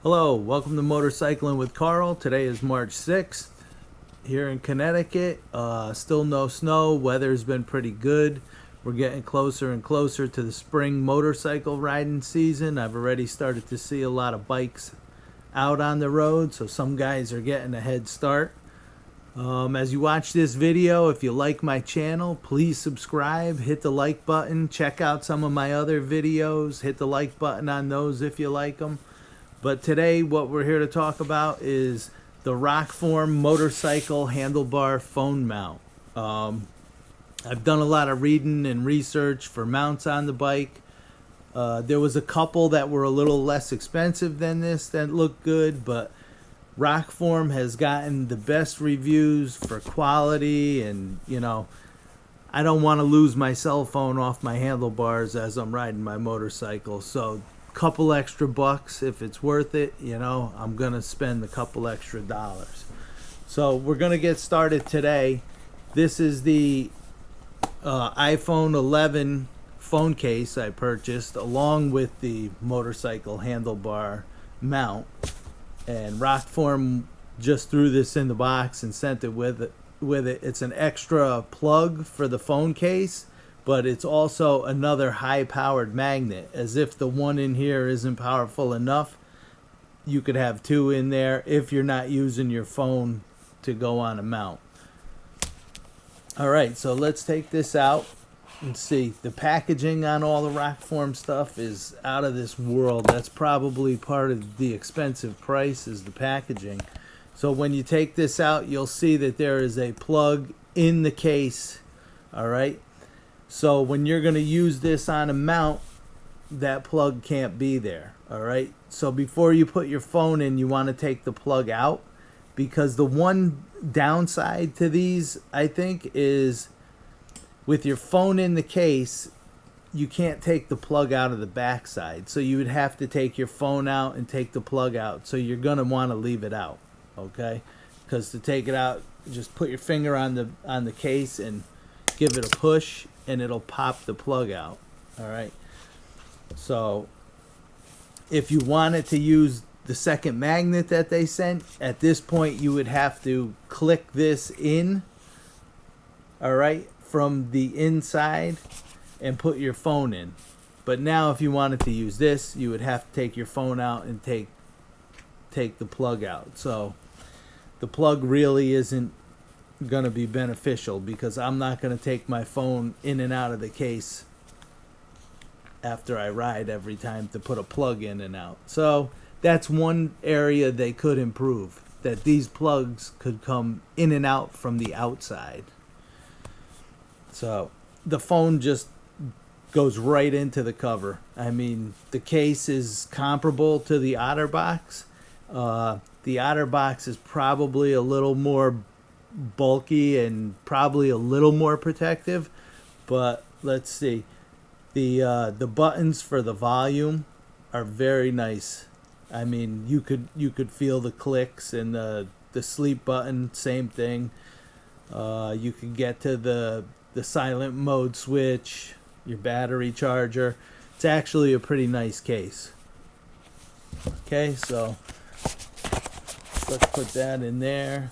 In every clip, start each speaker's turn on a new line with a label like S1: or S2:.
S1: Hello, welcome to Motorcycling with Carl. Today is March 6th here in Connecticut. Still no snow. Weather's been pretty good. We're getting closer and closer to the spring motorcycle riding season. I've already started to see a lot of bikes out on the road, so some guys are getting a head start. As you watch this video, if you like my channel, please subscribe, hit the like button, check out some of my other videos, hit the like button on those if you like them. But today what we're here to talk about is the Rokform motorcycle handlebar phone mount. I've done a lot of reading and research for mounts on the bike. There was a couple that were a little less expensive than this that looked good, but Rokform has gotten the best reviews for quality, and I don't want to lose my cell phone off my handlebars as I'm riding my motorcycle, so couple extra bucks if it's worth it, I'm gonna spend a couple extra dollars. So we're gonna get started today. This is the iPhone 11 phone case I purchased along with the motorcycle handlebar mount, and Rokform just threw this in the box and sent it with it. It's an extra plug for the phone case, but it's also another high-powered magnet. As if the one in here isn't powerful enough, you could have two in there if you're not using your phone to go on a mount. Alright, so let's take this out and see. The packaging on all the Rokform stuff is out of this world. That's probably part of the expensive price, is the packaging. So when you take this out, you'll see that there is a plug in the case. Alright, so when you're going to use this on a mount, that plug can't be there. Alright, so before you put your phone in, you want to take the plug out, because the one downside to these, I think, is with your phone in the case, you can't take the plug out of the backside. So you would have to take your phone out and take the plug out. So you're going to want to leave it out, okay? Because to take it out, just put your finger on the case and give it a push, and it'll pop the plug out. Alright, so if you wanted to use the second magnet that they sent, at this point you would have to click this in, alright, from the inside and put your phone in. But now if you wanted to use this, you would have to take your phone out and take the plug out. So the plug really isn't going to be beneficial, because I'm not going to take my phone in and out of the case after I ride every time to put a plug in and out. So that's one area they could improve, that these plugs could come in and out from the outside. So the phone just goes right into the cover. I mean, the case is comparable to the OtterBox. The OtterBox is probably a little more bulky and probably a little more protective, but let's see. The buttons for the volume are very nice. I mean, you could feel the clicks, and the sleep button, same thing. You can get to the silent mode switch, your battery charger. It's actually a pretty nice case. Okay, so let's put that in there.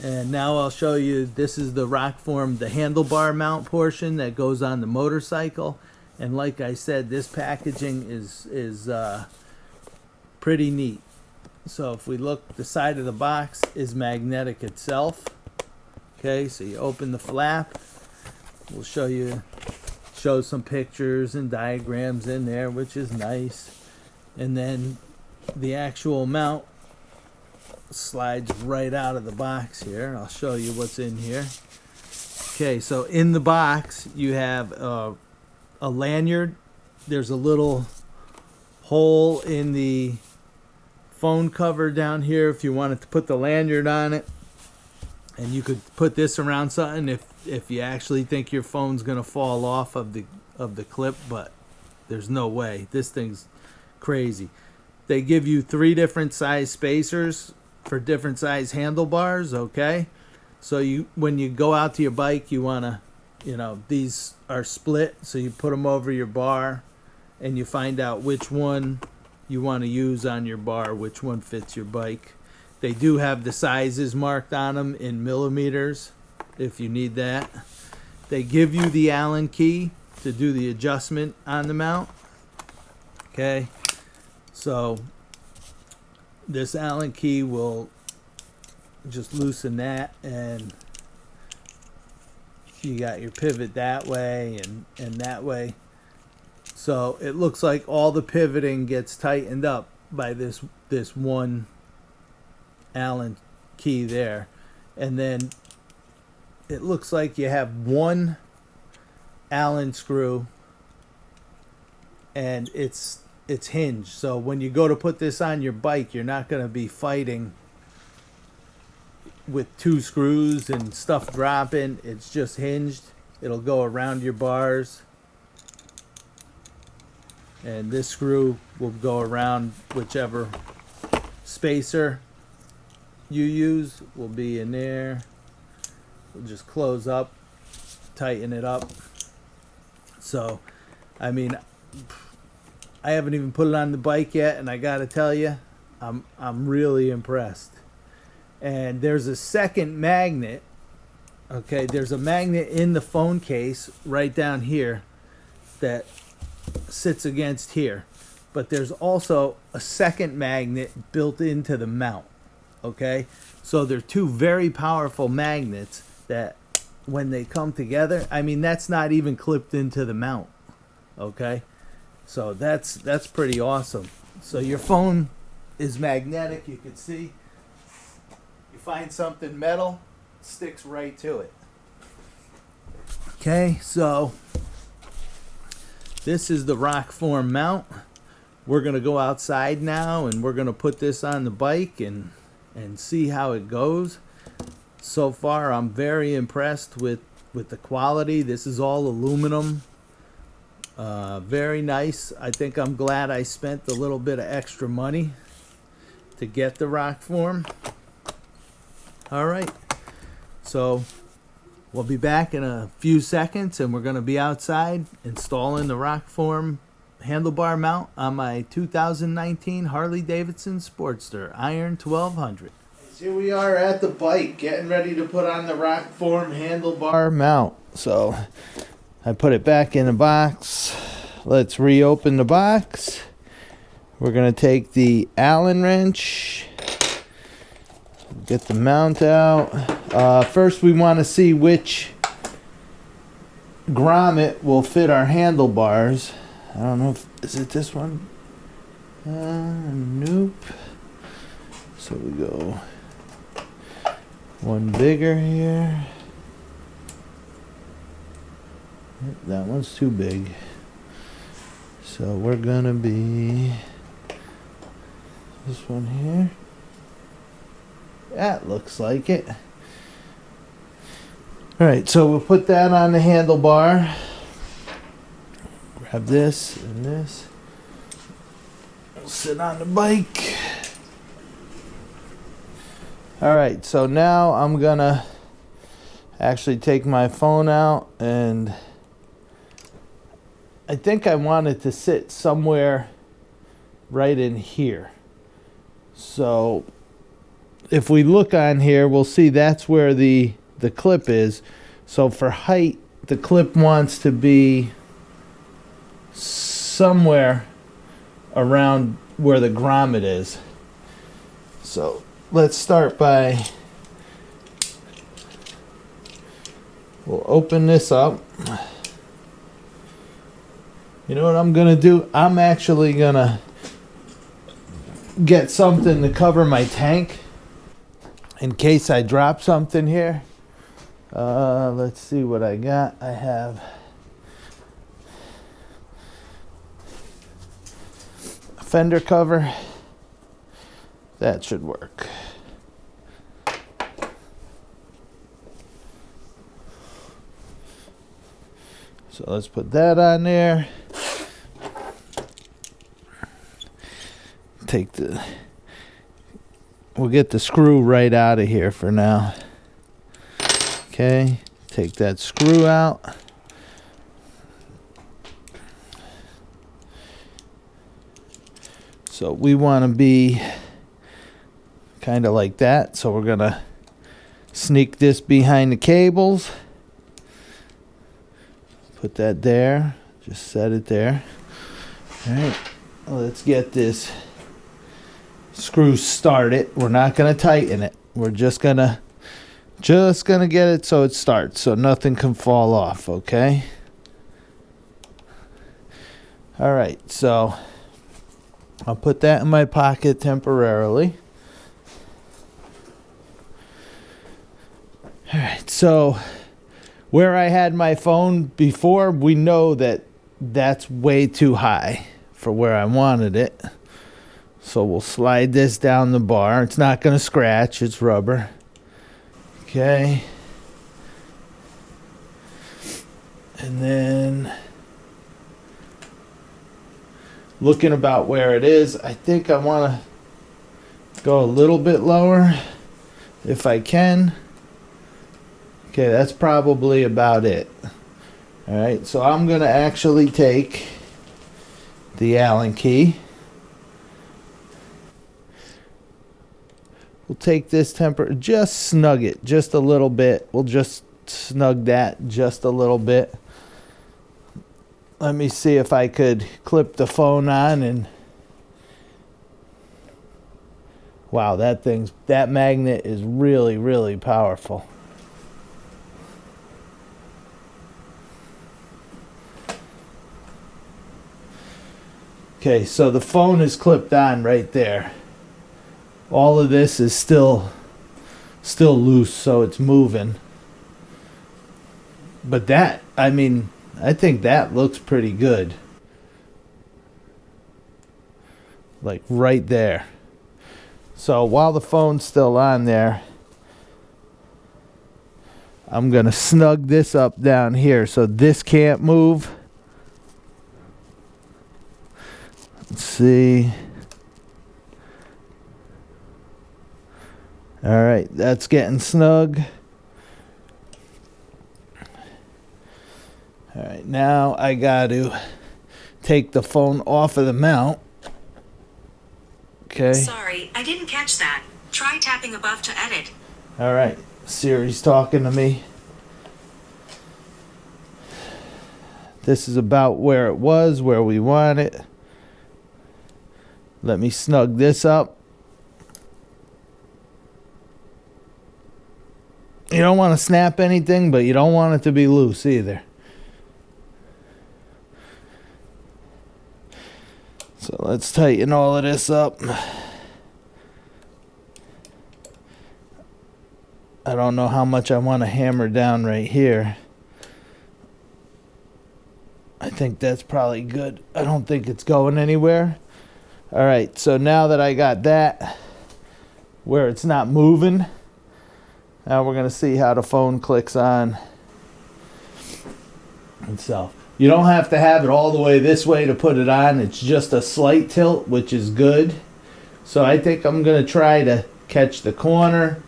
S1: And now I'll show you, this is the Rokform, the handlebar mount portion that goes on the motorcycle. And like I said, this packaging is pretty neat. So if we look, the side of the box is magnetic itself. Okay, so you open the flap. We'll show some pictures and diagrams in there, which is nice. And then the actual mount slides right out of the box here. I'll show you what's in here. Okay, so in the box you have a lanyard. There's a little hole in the phone cover down here if you wanted to put the lanyard on it, and you could put this around something if you actually think your phone's gonna fall off of the clip, but there's no way. This thing's crazy. They give you 3 different size spacers for different size handlebars, okay? So when you go out to your bike, you want to, these are split, so you put them over your bar and you find out which one you want to use on your bar, which one fits your bike. They do have the sizes marked on them in millimeters if you need that. They give you the Allen key to do the adjustment on the mount. Okay, so this Allen key will just loosen that, and you got your pivot that way and that way. So it looks like all the pivoting gets tightened up by this one Allen key there. And then it looks like you have one Allen screw and it's hinged. So when you go to put this on your bike, you're not going to be fighting with two screws and stuff dropping. It's just hinged. It'll go around your bars. And this screw will go around whichever spacer you use, will be in there. We'll just close up, tighten it up. So, I mean, I haven't even put it on the bike yet, and I gotta tell you, I'm really impressed. And there's a second magnet. Okay, there's a magnet in the phone case right down here that sits against here, but there's also a second magnet built into the mount. Okay, so they're two very powerful magnets that when they come together, I mean, that's not even clipped into the mount. Okay, so that's pretty awesome. So your phone is magnetic. You can see, you find something metal, it sticks right to it. Okay, so this is the Rokform mount. We're going to go outside now and we're going to put this on the bike and see how it goes. So far, I'm very impressed with the quality. This is all aluminum. Very nice. I think I'm glad I spent a little bit of extra money to get the Rokform. All right. So we'll be back in a few seconds, and we're going to be outside installing the Rokform handlebar mount on my 2019 Harley Davidson Sportster Iron 1200. Here we are at the bike, getting ready to put on the Rokform handlebar mount. So I put it back in the box. Let's reopen the box. We're going to take the Allen wrench, get the mount out. First we want to see which grommet will fit our handlebars. I don't know if, is it this one? Nope. So we go one bigger here. That one's too big. So we're gonna be this one here. That looks like it. Alright, so we'll put that on the handlebar. Grab this and this. We'll sit on the bike. Alright, so now I'm gonna actually take my phone out, and I think I want it to sit somewhere right in here. So if we look on here, we'll see that's where the clip is. So for height, the clip wants to be somewhere around where the grommet is. So let's start by, we'll open this up. You know what I'm gonna do? I'm actually gonna get something to cover my tank in case I drop something here. Let's see what I got. I have a fender cover. That should work. So let's put that on there. We'll get the screw right out of here for now. Okay, take that screw out. So So we want to be kind of like that. So we're going to sneak this behind the cables. Put that there. Just set it there. All right. Let's get this screw started. We're not going to tighten it. We're just going to get it so it starts, so nothing can fall off, okay? All right. So I'll put that in my pocket temporarily. All right, so where I had my phone before, we know that that's way too high for where I wanted it. So we'll slide this down the bar. It's not going to scratch, it's rubber. Okay. And then looking about where it is, I think I want to go a little bit lower if I can. Okay, that's probably about it. All right, so I'm going to actually take the Allen key. We'll take this just snug it just a little bit. We'll just snug that just a little bit. Let me see if I could clip the phone on and wow, that magnet is really, really powerful. Okay, so the phone is clipped on right there. All of this is still loose, so it's moving. But that, I mean, I think that looks pretty good. Like right there. So while the phone's still on there, I'm going to snug this up down here so this can't move. Let's see. All right, that's getting snug. All right, now I got to take the phone off of the mount. Okay.
S2: Sorry, I didn't catch that. Try tapping above to edit.
S1: All right, Siri's talking to me. This is about where it was, where we want it. Let me snug this up. You don't want to snap anything, but you don't want it to be loose either. So let's tighten all of this up. I don't know how much I want to hammer down right here. I think that's probably good. I don't think it's going anywhere. All right, so now that I got that where it's not moving, now we're going to see how the phone clicks on itself. You don't have to have it all the way this way to put it on. It's just a slight tilt, which is good. So I think I'm going to try to catch the corner.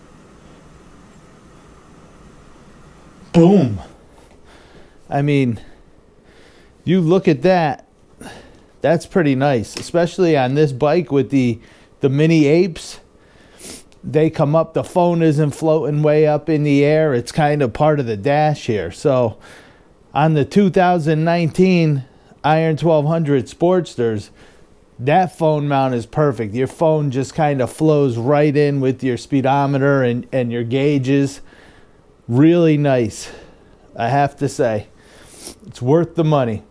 S1: Boom. I mean, you look at that. That's pretty nice, especially on this bike with the mini apes. They come up, the phone isn't floating way up in the air. It's kind of part of the dash here. So on the 2019 Iron 1200 Sportsters, that phone mount is perfect. Your phone just kind of flows right in with your speedometer and your gauges. Really nice, I have to say. It's worth the money.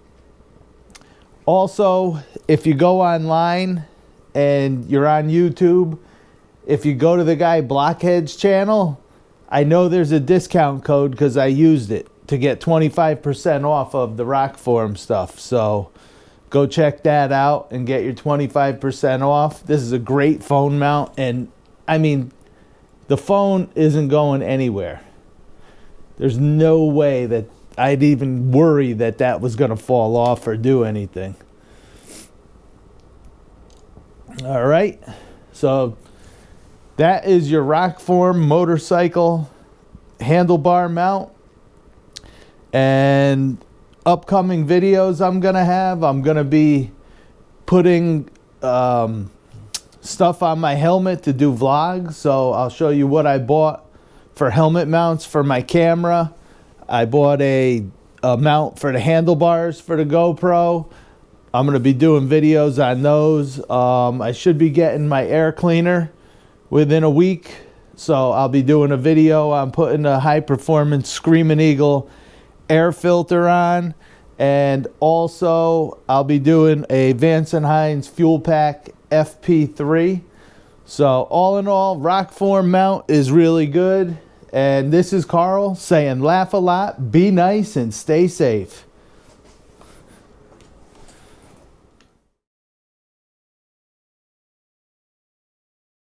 S1: Also, if you go online and you're on YouTube, if you go to the guy Blockhead's channel, I know there's a discount code because I used it to get 25% off of the Rokform stuff. So go check that out and get your 25% off. This is a great phone mount. And I mean, the phone isn't going anywhere. There's no way that I'd even worry that that was going to fall off or do anything. All right. So that is your Rokform motorcycle handlebar mount. And upcoming videos I'm going to be putting stuff on my helmet to do vlogs. So I'll show you what I bought for helmet mounts for my camera. I bought a mount for the handlebars for the GoPro. I'm going to be doing videos on those. I should be getting my air cleaner within a week. So I'll be doing a video on putting a high performance Screaming Eagle air filter on. And also I'll be doing a Vance & Hines Fuel Pack FP3. So all in all, Rokform mount is really good. And this is Carl saying laugh a lot, be nice, and stay safe.